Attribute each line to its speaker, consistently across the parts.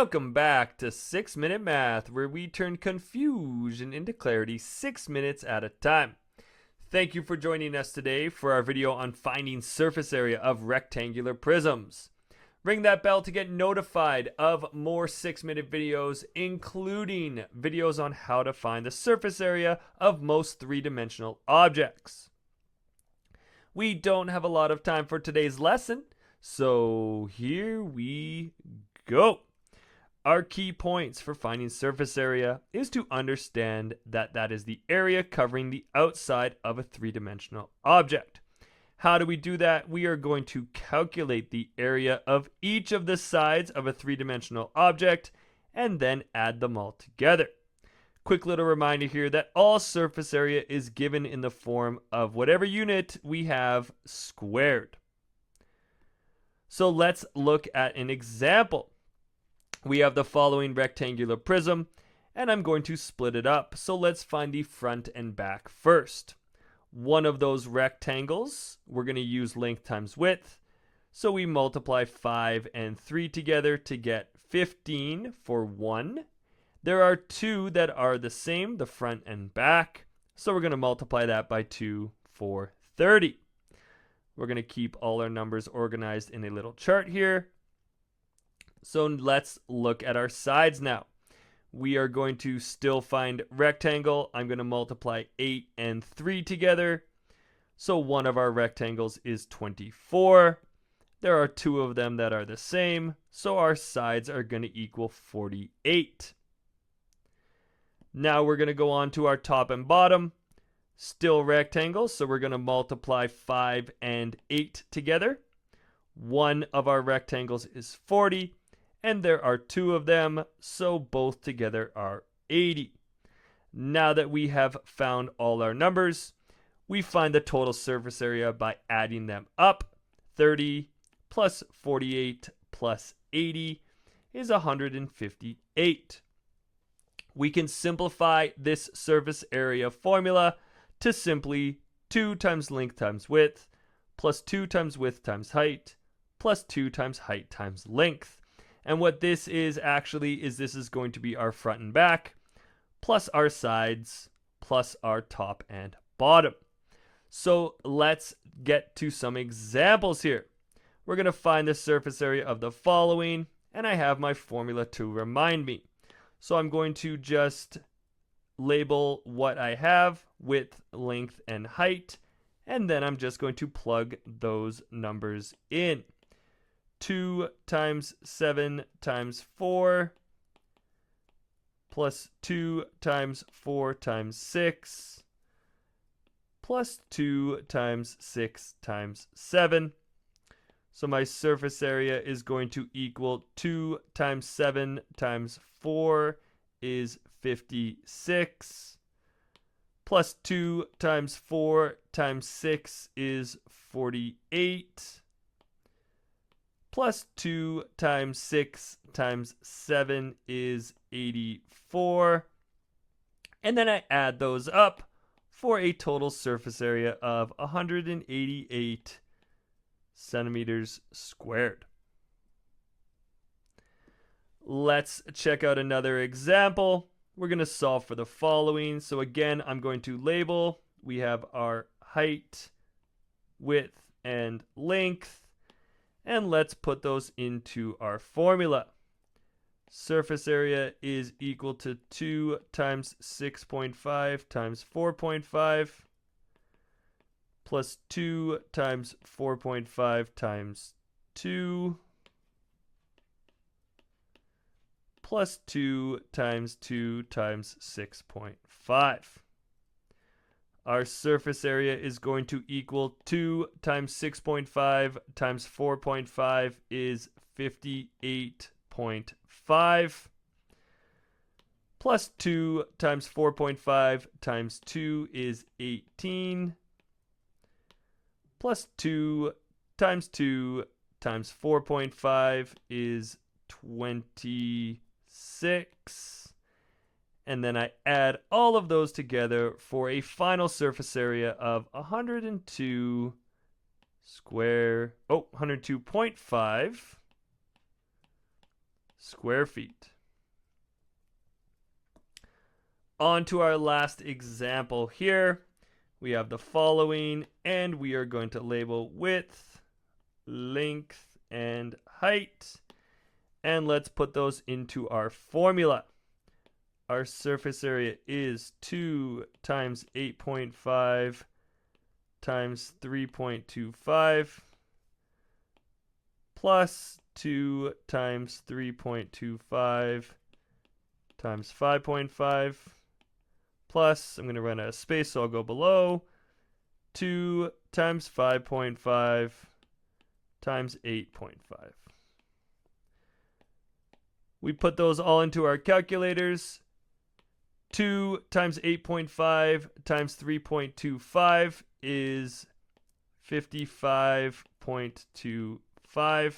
Speaker 1: Welcome back to 6-Minute Math, where we turn confusion into clarity 6 minutes at a time. Thank you for joining us today for our video on finding surface area of rectangular prisms. Ring that bell to get notified of more 6-minute videos, including videos on how to find the surface area of most three-dimensional objects. We don't have a lot of time for today's lesson, so here we go. Our key points for finding surface area is to understand that that is the area covering the outside of a three-dimensional object. How do we do that? We are going to calculate the area of each of the sides of a three-dimensional object and then add them all together. Quick little reminder here that all surface area is given in the form of whatever unit we have squared. So let's look at an example. We have the following rectangular prism, and I'm going to split it up. So let's find the front and back first. One of those rectangles, we're going to use length times width. So we multiply 5 and 3 together to get 15 for one. There are two that are the same, the front and back. So we're going to multiply that by 2 for 30. We're going to keep all our numbers organized in a little chart here. So let's look at our sides now. We are going to still find rectangle. I'm going to multiply 8 and 3 together. So one of our rectangles is 24. There are two of them that are the same. So our sides are going to equal 48. Now we're going to go on to our top and bottom. Still rectangles. So we're going to multiply 5 and 8 together. One of our rectangles is 40. And there are two of them, so both together are 80. Now that we have found all our numbers, we find the total surface area by adding them up. 30 plus 48 plus 80 is 158. We can simplify this surface area formula to simply 2 times length times width plus 2 times width times height plus 2 times height times length. And what this is actually is this is going to be our front and back, plus our sides, plus our top and bottom. So let's get to some examples here. We're going to find the surface area of the following, and I have my formula to remind me. So I'm going to just label what I have, width, length, and height, and then I'm just going to plug those numbers in. 2 times 7 times 4 plus 2 times 4 times 6 plus 2 times 6 times 7. So my surface area is going to equal 2 times 7 times 4 is 56 plus 2 times 4 times 6 is 48. Plus 2 times 6 times 7 is 84. And then I add those up for a total surface area of 188 centimeters squared. Let's check out another example. We're going to solve for the following. So again, I'm going to label. We have our height, width, and length. And let's put those into our formula. Surface area is equal to 2 times 6.5 times 4.5 plus 2 times 4.5 times 2 plus 2 times 2 times 6.5. Our surface area is going to equal 2 times 6.5 times 4.5 is 58.5 plus 2 times 4.5 times 2 is 18 plus 2 times 2 times 4.5 is 26. And then I add all of those together for a final surface area of 102.5 square feet. On to our last example here. We have the following, and we are going to label width, length, and height. And let's put those into our formula. Our surface area is 2 times 8.5 times 3.25 plus 2 times 3.25 times 5.5 plus, I'm going to run out of space, so I'll go below, 2 times 5.5 times 8.5. We put those all into our calculators. 2 times 8.5 times 3.25 is 55.25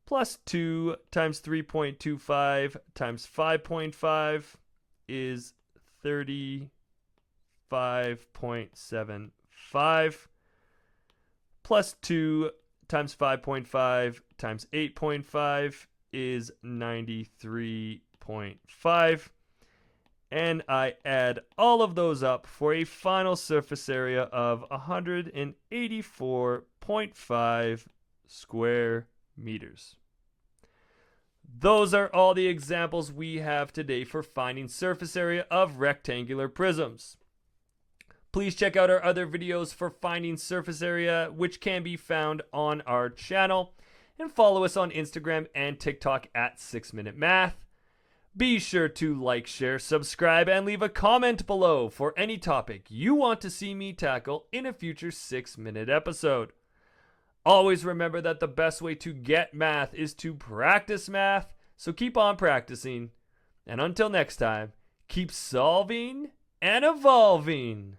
Speaker 1: plus 2 times 3.25 times 5.5 is 35.75 plus 2 times 5.5 times 8.5 is 93.5. And I add all of those up for a final surface area of 184.5 square meters. Those are all the examples we have today for finding surface area of rectangular prisms. Please check out our other videos for finding surface area, which can be found on our channel, and follow us on Instagram and TikTok at 6Minute Math. Be sure to like, share, subscribe, and leave a comment below for any topic you want to see me tackle in a future 6-minute episode. Always remember that the best way to get math is to practice math, so keep on practicing. And until next time, keep solving and evolving.